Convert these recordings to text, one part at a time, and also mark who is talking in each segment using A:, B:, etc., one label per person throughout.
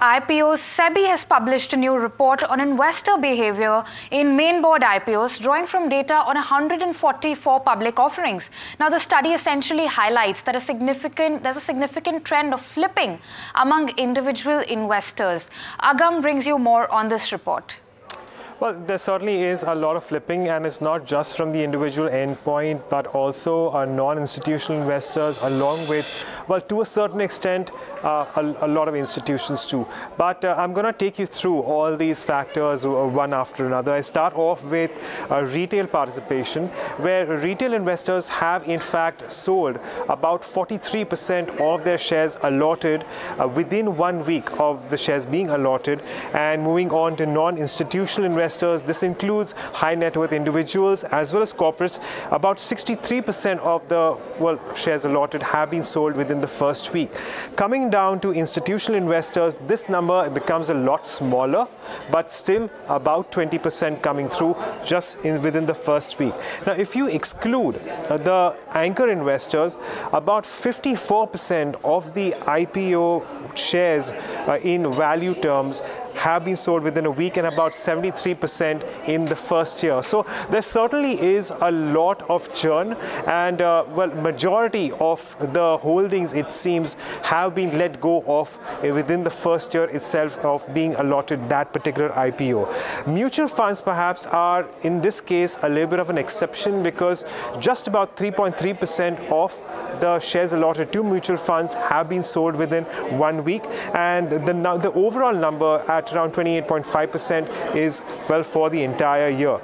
A: IPOs, SEBI has published a new report on investor behavior in main board IPOs, drawing from data on 144 public offerings. Now, the study essentially highlights that there's a significant trend of flipping among individual investors. Agam brings you more on this report.
B: Well, there certainly is a lot of flipping, and it's not just from the individual endpoint, but also non-institutional investors, along with, well, to a certain extent, a lot of institutions too. But I'm going to take you through all these factors one after another. I start off with retail participation, where retail investors have in fact sold about 43% of their shares allotted within 1 week of the shares being allotted. And moving on to non-institutional investors, this includes high net worth individuals as well as corporates. About 63% of the shares allotted have been sold within the first week. Coming down to institutional investors, this number becomes a lot smaller, but still about 20% coming through just within the first week. Now, if you exclude the anchor investors, about 54% of the IPO shares in value terms have been sold within a week, and about 73% in the first year. So there certainly is a lot of churn, and majority of the holdings, it seems, have been let go of within the first year itself of being allotted that particular IPO. Mutual funds perhaps are in this case a little bit of an exception, because just about 3.3% of the shares allotted to mutual funds have been sold within 1 week, and the overall number at around 28.5% is for the entire year.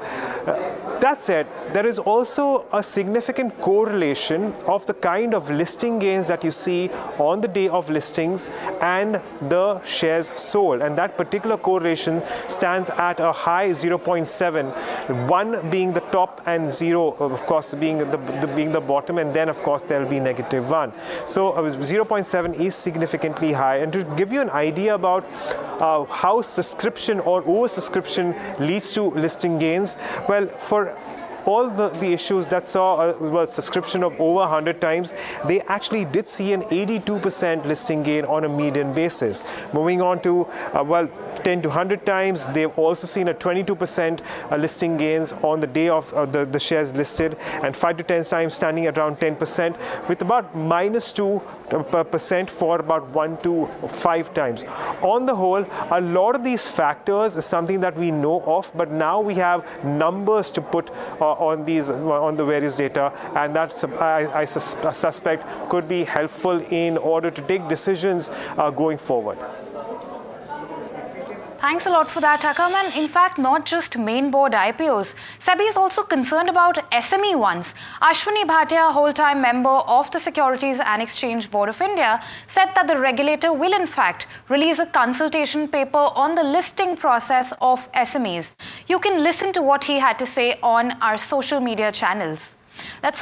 B: That said, there is also a significant correlation of the kind of listing gains that you see on the day of listings and the shares sold, and that particular correlation stands at a high 0.7, 1 being the top and 0 of course being the bottom, and then of course there will be -1. So 0.7 is significantly high. And to give you an idea about how subscription or oversubscription leads to listing gains, well, for all the issues that saw a subscription of over 100 times, they actually did see an 82% listing gain on a median basis. Moving on to 10 to 100 times, they've also seen a 22% listing gains on the day of the shares listed, and 5 to 10 times standing at around 10%, with about -2% for about 1 to 5 times. On the whole, a lot of these factors is something that we know of, but now we have numbers to put on the various data, and that's I suspect could be helpful in order to take decisions going forward.
A: Thanks a lot for that, Agam. And in fact, not just main board IPOs. SEBI is also concerned about SME ones. Ashwini Bhatia, whole-time member of the Securities and Exchange Board of India, said that the regulator will in fact release a consultation paper on the listing process of SMEs. You can listen to what he had to say on our social media channels. Let's